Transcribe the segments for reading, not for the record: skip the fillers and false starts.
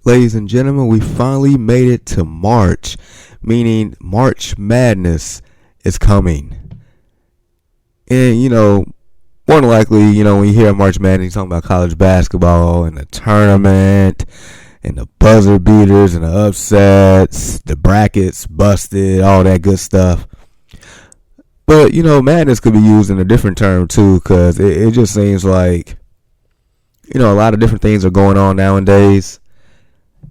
ladies and gentlemen, we finally made it to March, meaning March Madness is coming. And, more than likely, when you hear March Madness, you're talking about college basketball and the tournament and the buzzer beaters and the upsets, the brackets busted, all that good stuff. But, madness could be used in a different term, too, because it just seems like, a lot of different things are going on nowadays.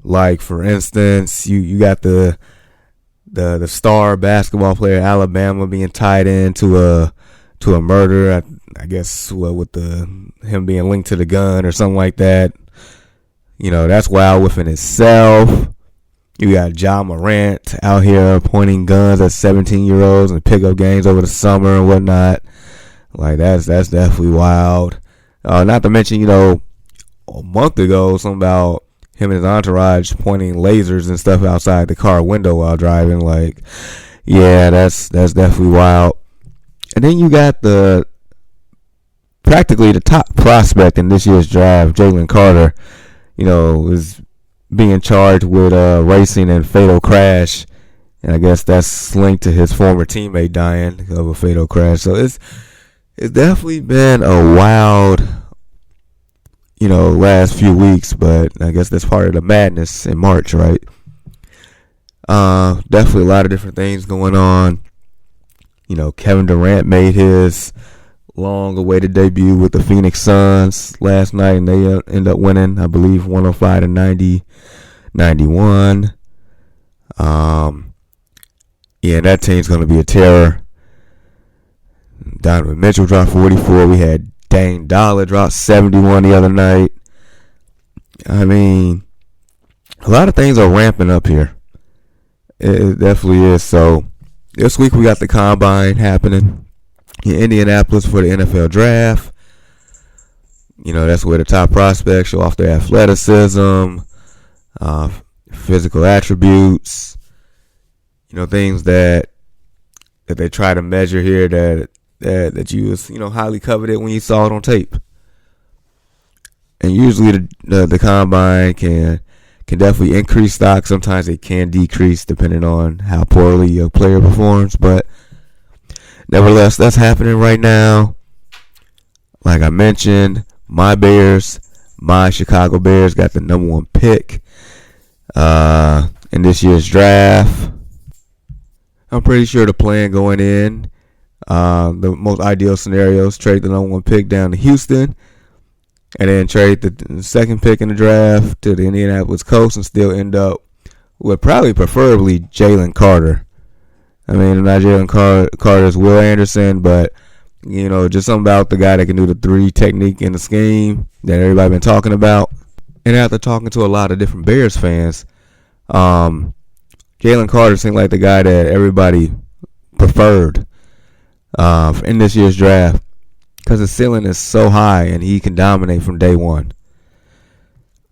Like, for instance, you got the star basketball player Alabama being tied into a murder. I guess with him being linked to the gun or something like that. That's wild within itself. You got Ja Morant out here pointing guns at 17-year-olds and pickup games over the summer and whatnot. Like, that's definitely wild. Not to mention, a month ago, something about him and his entourage pointing lasers and stuff outside the car window while driving. Like, yeah, that's definitely wild. And then you got practically the top prospect in this year's draft, Jalen Carter, is being charged with racing and fatal crash. And I guess that's linked to his former teammate dying of a fatal crash. So it's definitely been a wild, last few weeks, but I guess that's part of the madness in March, right? Definitely a lot of different things going on. Kevin Durant made his long-awaited debut with the Phoenix Suns last night, and they end up winning, I believe, 105-91. Yeah, that team's going to be a terror. Donovan Mitchell dropped 44. We had Dame Dollar drop 71 the other night. I mean, a lot of things are ramping up here. It definitely is. So this week we got the Combine happening in Indianapolis for the NFL Draft. That's where the top prospects show off their athleticism, physical attributes, things that they try to measure here that you was, highly coveted when you saw it on tape. And usually the Combine can definitely increase stock. Sometimes it can decrease depending on how poorly a player performs. But nevertheless, that's happening right now. Like I mentioned, my Chicago Bears got the number 1 pick in this year's draft. I'm pretty sure the plan going in, the most ideal scenario is trade the number 1 pick down to Houston and then trade the second pick in the draft to the Indianapolis Colts and still end up with preferably Jalen Carter. I mean, not Jalen Carter's Will Anderson, but, just something about the guy that can do the 3 technique in the scheme that everybody been talking about. And after talking to a lot of different Bears fans, Jalen Carter seemed like the guy that everybody preferred in this year's draft because his ceiling is so high and he can dominate from day one.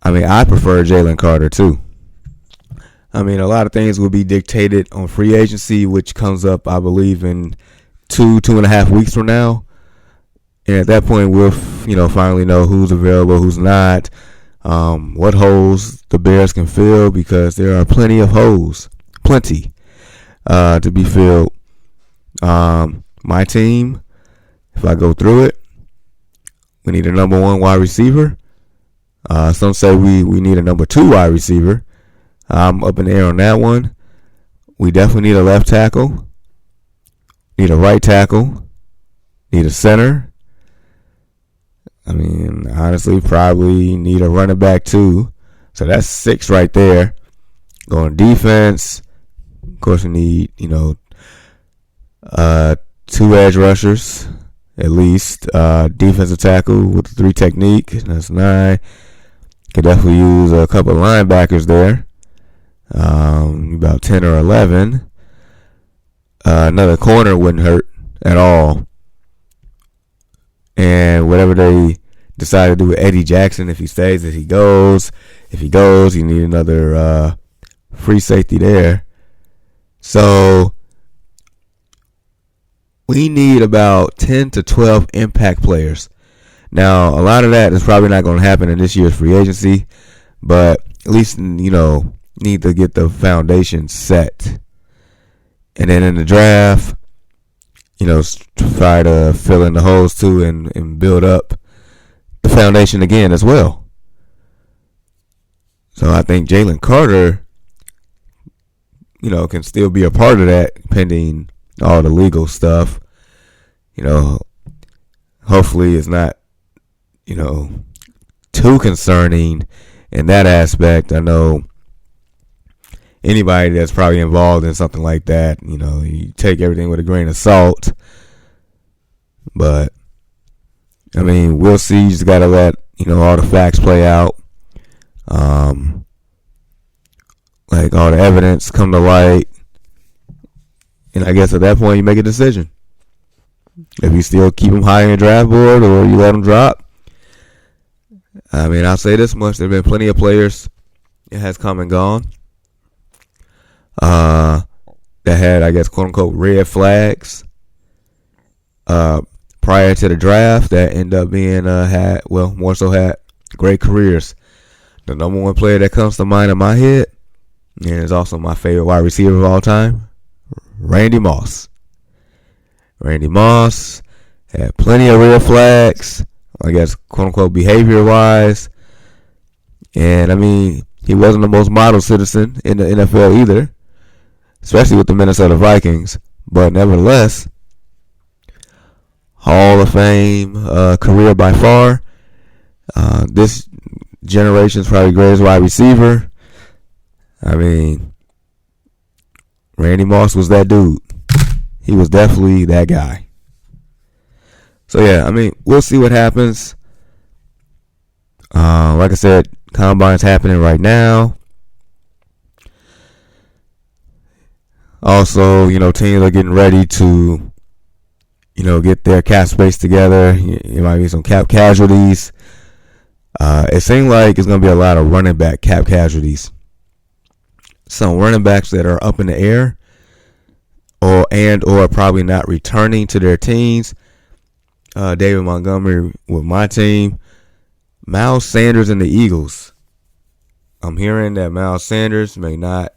I mean, I prefer Jalen Carter too. I mean, a lot of things will be dictated on free agency, which comes up, I believe, in 2.5 weeks from now. And at that point, we'll, finally know who's available, who's not, what holes the Bears can fill, because there are plenty of holes, to be filled. My team, if I go through it, we need a number 1 wide receiver. Some say we need a number 2 wide receiver. I'm up in the air on that one. We definitely need a left tackle. Need a right tackle. Need a center. I mean, honestly, probably need a running back too. So that's 6 right there. Going defense. Of course, we need, 2 edge rushers at least. Defensive tackle with the 3 technique. That's 9. Could definitely use a couple of linebackers there. About 10 or 11. Another corner wouldn't hurt at all. And whatever they decide to do with Eddie Jackson, if he stays, if he goes, you need another free safety there. So we need about 10 to 12 impact players. Now, a lot of that is probably not going to happen in this year's free agency, but at least, need to get the foundation set. And then in the draft, try to fill in the holes too and build up the foundation again as well. So I think Jalen Carter, can still be a part of that pending all the legal stuff. Hopefully it's not, too concerning in that aspect. I know anybody that's probably involved in something like that, you take everything with a grain of salt. But, we'll see. You just got to let, all the facts play out. Like all the evidence come to light. And I guess at that point you make a decision. If you still keep them high in the draft board or you let them drop. I'll say this much. There have been plenty of players that has come and gone. That had, I guess, quote unquote, red flags. Prior to the draft that ended up being, had great careers. The number one player that comes to mind in my head, and is also my favorite wide receiver of all time, Randy Moss. Randy Moss had plenty of red flags, I guess, quote unquote, behavior wise. And he wasn't the most model citizen in the NFL either, especially with the Minnesota Vikings. But nevertheless, Hall of Fame career by far. This generation's probably greatest wide receiver. Randy Moss was that dude. He was definitely that guy. So yeah, we'll see what happens. Like I said, Combine's happening right now. Also, teams are getting ready to, get their cap space together. There might be some cap casualties. It seems like it's going to be a lot of running back cap casualties. Some running backs that are up in the air or probably not returning to their teams. David Montgomery with my team. Miles Sanders and the Eagles. I'm hearing that Miles Sanders may not,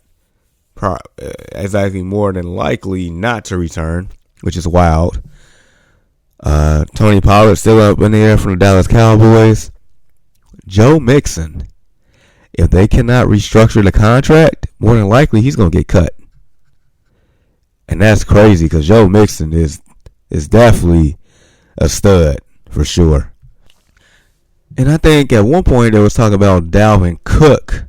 exactly more than likely not to return, which is wild. Tony Pollard still up in the air from the Dallas Cowboys. Joe Mixon, if they cannot restructure the contract, more than likely he's going to get cut. And that's crazy because Joe Mixon is definitely a stud for sure. And I think at one point there was talk about Dalvin Cook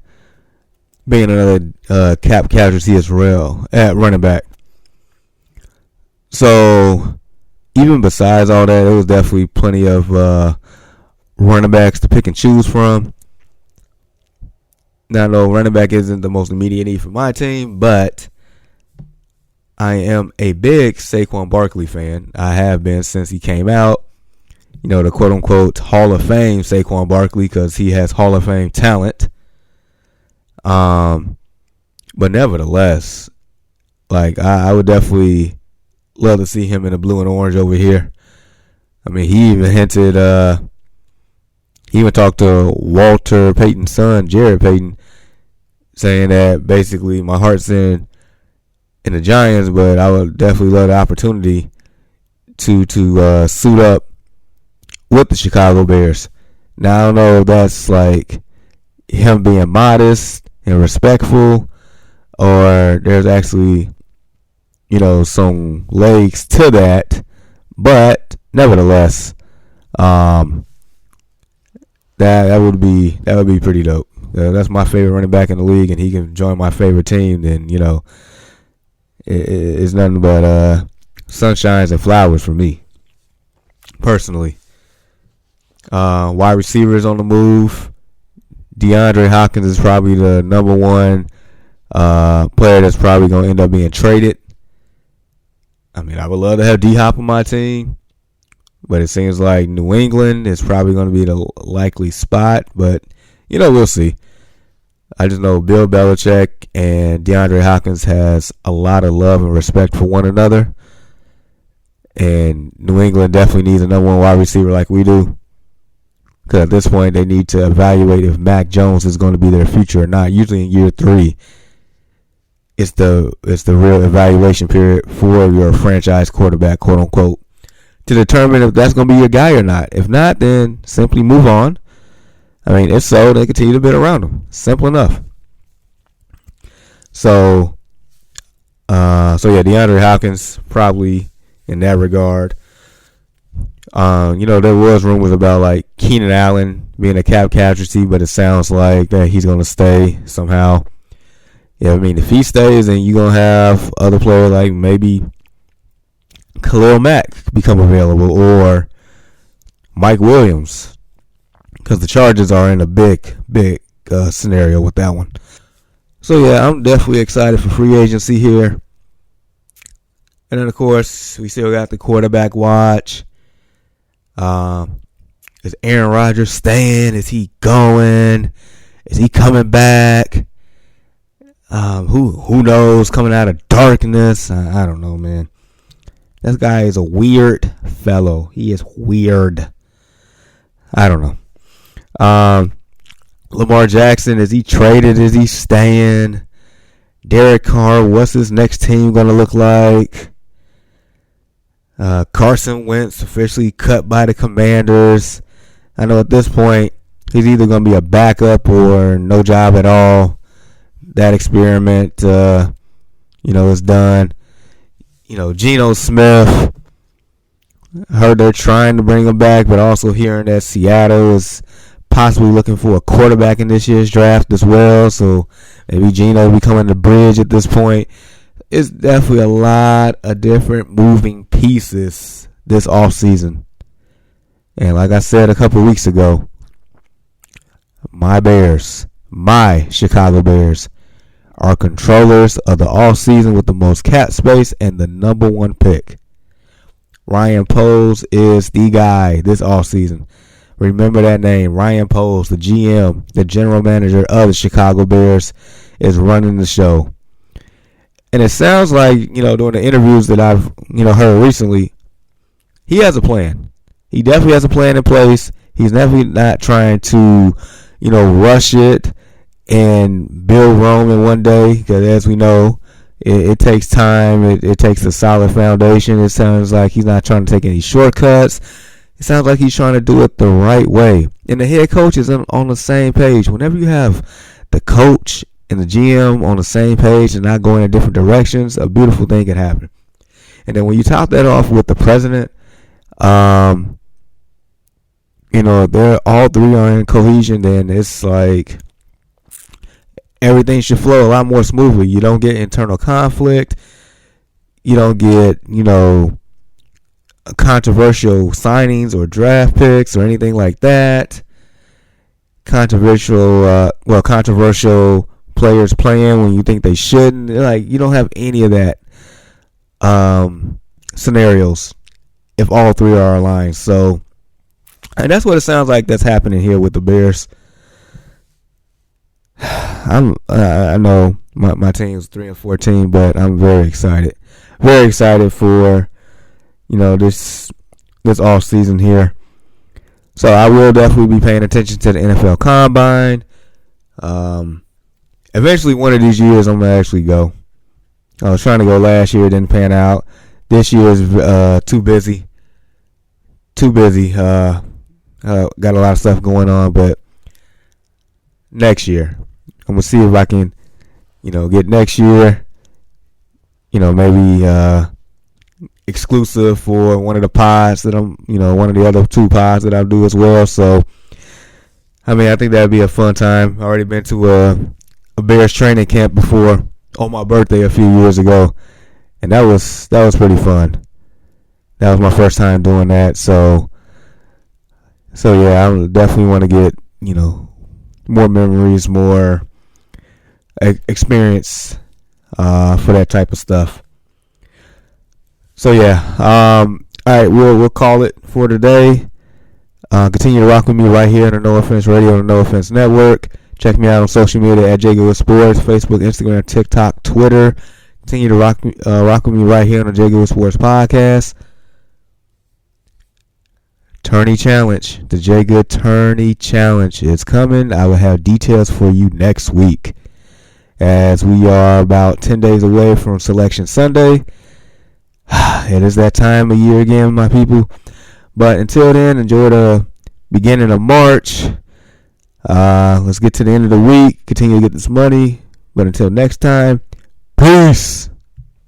being another cap casualty as well at running back. So even besides all that, there was definitely plenty of running backs to pick and choose from. Now, no, running back isn't the most immediate need for my team, but I am a big Saquon Barkley fan. I have been since he came out. The quote-unquote Hall of Fame Saquon Barkley because he has Hall of Fame talent. But nevertheless, I would definitely love to see him in the blue and orange over here. He even hinted, he even talked to Walter Payton's son, Jared Payton, saying that basically my heart's in the Giants, but I would definitely love the opportunity to suit up with the Chicago Bears. Now I don't know if that's like him being modest and respectful, or there's actually, some legs to that. But nevertheless, that would be pretty dope. That's my favorite running back in the league, and he can join my favorite team. Then it's nothing but sunshines and flowers for me, personally. Wide receivers on the move. DeAndre Hopkins is probably the number one player that's probably going to end up being traded. I would love to have D-Hop on my team, but it seems like New England is probably going to be the likely spot. But, we'll see. I just know Bill Belichick and DeAndre Hopkins has a lot of love and respect for one another. And New England definitely needs a number one wide receiver like we do. Because at this point, they need to evaluate if Mac Jones is going to be their future or not. Usually in year 3, it's the real evaluation period for your franchise quarterback, quote unquote, to determine if that's going to be your guy or not. If not, then simply move on. I mean, if so, they continue to build around him. Simple enough. So yeah, DeAndre Hopkins probably in that regard. There was rumors about like Keenan Allen being a cap casualty, but it sounds like that he's going to stay somehow. Yeah, I mean, if he stays, then you're going to have other players like maybe Khalil Mack become available or Mike Williams, because the Chargers are in a big scenario with that one. So, yeah, I'm definitely excited for free agency here. And then, of course, we still got the quarterback watch. Is Aaron Rodgers staying? Is he going? Is he coming back? Who knows? Coming out of darkness. I don't know, man. This guy is a weird fellow. He is weird. I don't know. Lamar Jackson, is he traded? Is he staying? Derek Carr, what's his next team going to look like? Carson Wentz officially cut by the Commanders. I know at this point he's either going to be a backup or no job at all. That experiment, is done. Geno Smith, heard they're trying to bring him back, but also hearing that Seattle is possibly looking for a quarterback in this year's draft as well. So maybe Geno becoming the bridge at this point. It's definitely a lot of different moving pieces this offseason. And like I said a couple weeks ago, my Chicago Bears, are controllers of the offseason with the most cap space and the number 1 pick. Ryan Poles is the guy this offseason. Remember that name, Ryan Poles, the GM, the general manager of the Chicago Bears, is running the show. And it sounds like, during the interviews that I've, heard recently, he has a plan. He definitely has a plan in place. He's definitely not trying to, rush it and build Rome in one day. Because as we know, it takes time. It takes a solid foundation. It sounds like he's not trying to take any shortcuts. It sounds like he's trying to do it the right way. And the head coach is on the same page. Whenever you have the coach and the GM on the same page and not going in different directions, a beautiful thing can happen. And then when you top that off with the president, they're all three are in cohesion, then it's like everything should flow a lot more smoothly. You don't get internal conflict. You don't get, controversial signings or draft picks or anything like that. Controversial players playing when you think they shouldn't. Like, you don't have any of that scenarios if all three are aligned. So, and that's what it sounds like that's happening here with the Bears. I know my team's 3-14, but I'm very excited. Very excited for this off season here. So I will definitely be paying attention to the NFL Combine. Eventually, one of these years, I'm gonna actually go. I was trying to go last year, didn't pan out. This year is too busy. Got a lot of stuff going on, but next year, I'm gonna see if I can, get next year. Maybe exclusive for one of the pods that I'm, one of the other 2 pods that I do as well. So, I think that'd be a fun time. I already been to a Bears training camp before on my birthday a few years ago, and that was pretty fun. That was my first time doing that. So yeah, I definitely want to get more memories, more experience for that type of stuff. So yeah, all right, we'll call it for today. Continue to rock with me right here on the No Offense Radio and the No Offense Network. Check me out on social media at JGoodWithSports, Facebook, Instagram, TikTok, Twitter. Continue to rock with me right here on the JGoodWithSports podcast. Tourney Challenge. The J Good Tourney Challenge is coming. I will have details for you next week, as we are about 10 days away from Selection Sunday. It is that time of year again, my people. But until then, enjoy the beginning of March. Let's get to the end of the week. Continue to get this money. But until next time, peace.